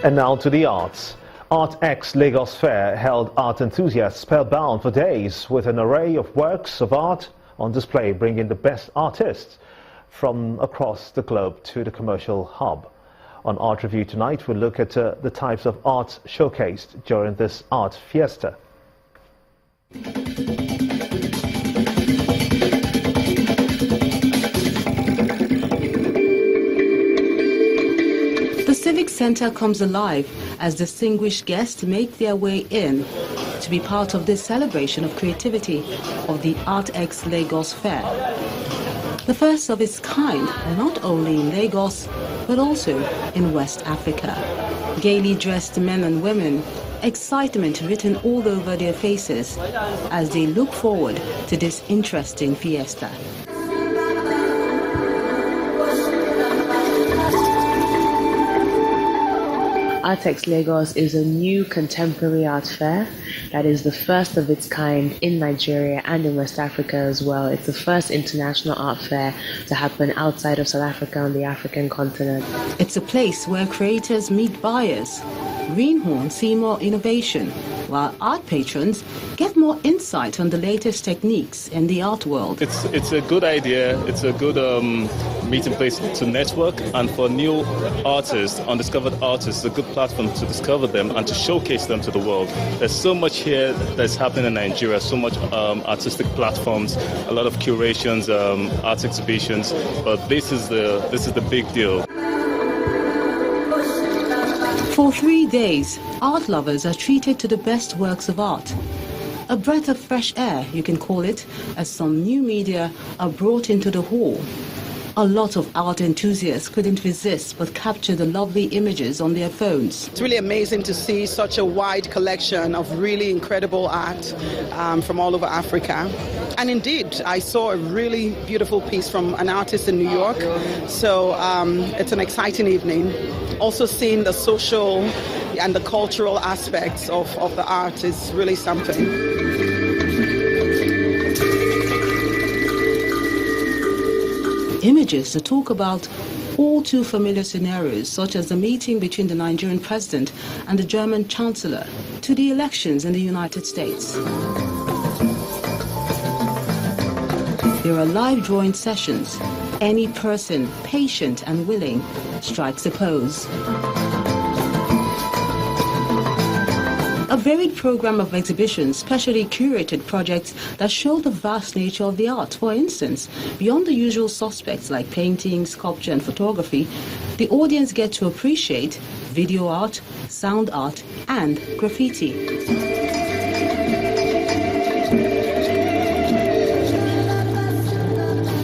And now to the arts. ArtX Lagos Fair held art enthusiasts spellbound for days with an array of works of art on display, bringing the best artists from across the globe to the commercial hub. On Art Review tonight, we'll look at the types of art showcased during this art fiesta. The Civic Centre comes alive as distinguished guests make their way in to be part of this celebration of creativity of the ArtX Lagos Fair. The first of its kind, not only in Lagos, but also in West Africa. Gaily dressed men and women, excitement written all over their faces as they look forward to this interesting fiesta. ArtX Lagos is a new contemporary art fair that is the first of its kind in Nigeria and in West Africa as well. It's the first international art fair to happen outside of South Africa on the African continent. It's a place where creators meet buyers, greenhorns see more innovation, while art patrons get more insight on the latest techniques in the art world. It's a good idea. It's a good meeting place to network, and for new artists, undiscovered artists, it's a good platform to discover them and to showcase them to the world. There's so much here that's happening in Nigeria, so much artistic platforms, a lot of curations, art exhibitions, but this is the big deal. For 3 days, art lovers are treated to the best works of art. A breath of fresh air, you can call it, as some new media are brought into the hall. A lot of art enthusiasts couldn't resist but capture the lovely images on their phones. It's really amazing to see such a wide collection of really incredible art from all over Africa. And indeed, I saw a really beautiful piece from an artist in New York. So it's an exciting evening. Also seeing the social and the cultural aspects of the art is really something. Images that talk about all too familiar scenarios, such as the meeting between the Nigerian president and the German chancellor, to the elections in the United States. There are live drawing sessions. Any person, patient and willing, strikes a pose. A varied program of exhibitions, specially curated projects that show the vast nature of the art. For instance, beyond the usual suspects like painting, sculpture and photography, the audience get to appreciate video art, sound art and graffiti.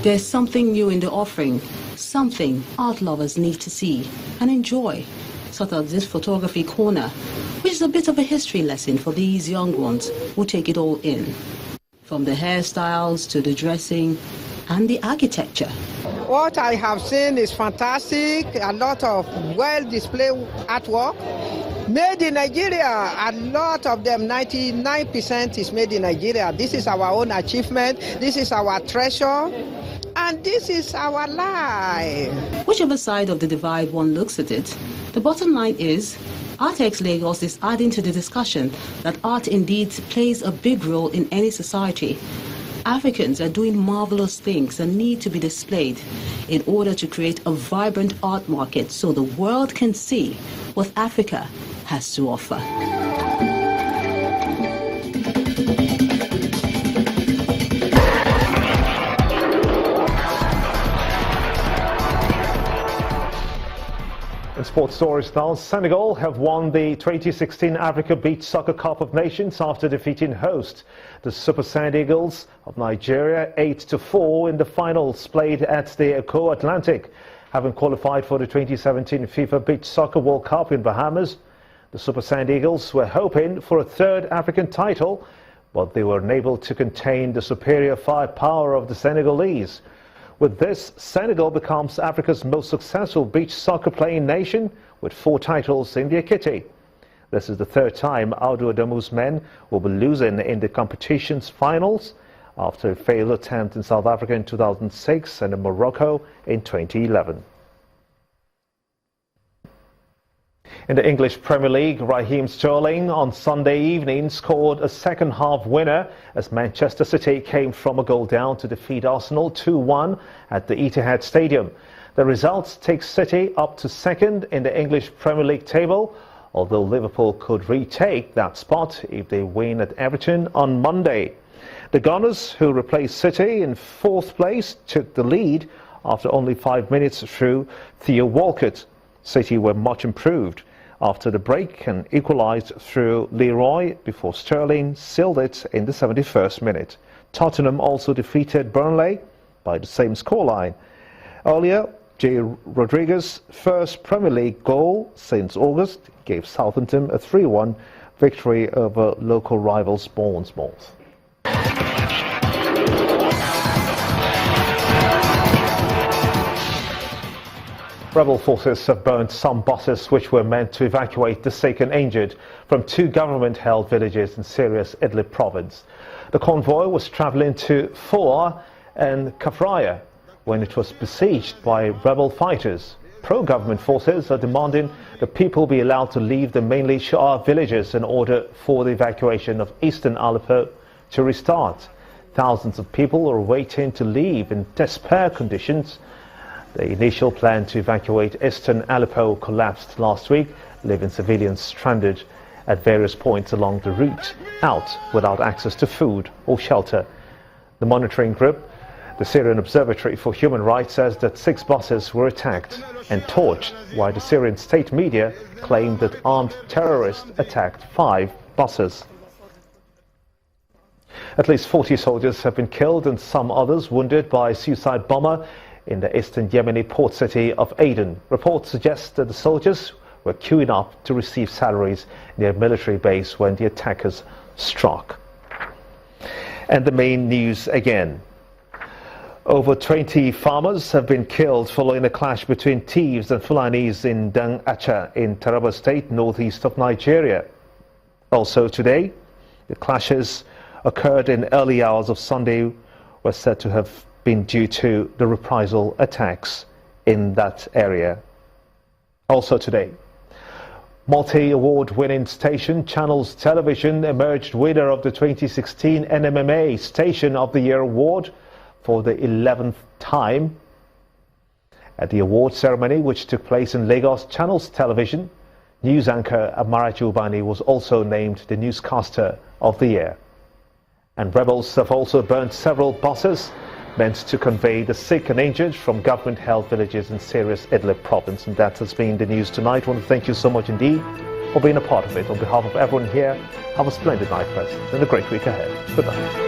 There's something new in the offering, something art lovers need to see and enjoy, such as this photography corner, which is a bit of a history lesson for these young ones who take it all in, from the hairstyles to the dressing and the architecture. What I have seen is fantastic, a lot of well-displayed artwork. Made in Nigeria, a lot of them, 99% is made in Nigeria. This is our own achievement, this is our treasure, and this is our life. Whichever side of the divide one looks at it, the bottom line is ArtX Lagos is adding to the discussion that art indeed plays a big role in any society. Africans are doing marvelous things and need to be displayed in order to create a vibrant art market so the world can see what Africa has to offer. In sports stories now, Senegal have won the 2016 Africa Beach Soccer Cup of Nations after defeating host, the Super Sand Eagles of Nigeria, 8-4 in the finals played at the Eco Atlantic. Having qualified for the 2017 FIFA Beach Soccer World Cup in Bahamas, the Super Sand Eagles were hoping for a third African title, but they were unable to contain the superior firepower of the Senegalese. With this, Senegal becomes Africa's most successful beach soccer playing nation with 4 titles in their kitty. This is the third time Audu Adamu's men will be losing in the competition's finals after a failed attempt in South Africa in 2006 and in Morocco in 2011. In the English Premier League, Raheem Sterling on Sunday evening scored a second-half winner as Manchester City came from a goal down to defeat Arsenal 2-1 at the Etihad Stadium. The results take City up to second in the English Premier League table, although Liverpool could retake that spot if they win at Everton on Monday. The Gunners, who replaced City in fourth place, took the lead after only 5 minutes through Theo Walcott. City were much improved after the break and equalised through Leroy before Sterling sealed it in the 71st minute. Tottenham also defeated Burnley by the same scoreline. Earlier, Jay Rodriguez's first Premier League goal since August gave Southampton a 3-1 victory over local rivals Bournemouth. Rebel forces have burned some buses which were meant to evacuate the sick and injured from 2 government-held villages in Syria's Idlib province. The convoy was travelling to Foa and Kafraya when it was besieged by rebel fighters. Pro-government forces are demanding the people be allowed to leave the mainly Shia villages in order for the evacuation of eastern Aleppo to restart. Thousands of people are waiting to leave in despair conditions. The initial plan to evacuate eastern Aleppo collapsed last week, leaving civilians stranded at various points along the route out without access to food or shelter. The monitoring group, the Syrian Observatory for Human Rights, says that 6 buses were attacked and torched, while the Syrian state media claimed that armed terrorists attacked 5 buses. At least 40 soldiers have been killed and some others wounded by a suicide bomber in the eastern Yemeni port city of Aden. Reports suggest that the soldiers were queuing up to receive salaries near a military base when the attackers struck. And the main news again. Over 20 farmers have been killed following a clash between thieves and Fulanis in Dang Acha in Taraba State, northeast of Nigeria. Also today, the clashes occurred in early hours of Sunday were said to have been due to the reprisal attacks in that area. Also today, multi-award winning station Channels Television emerged winner of the 2016 NMMA Station of the Year Award for the 11th time. At the award ceremony, which took place in Lagos, Channels Television news anchor Amarachi Ubani was also named the Newscaster of the Year. And rebels have also burnt several buses meant to convey the sick and injured from government-held villages in Syria's Idlib province. And that has been the news tonight. I want to thank you so much indeed for being a part of it. On behalf of everyone here, have a splendid night, friends, and a great week ahead. Good night.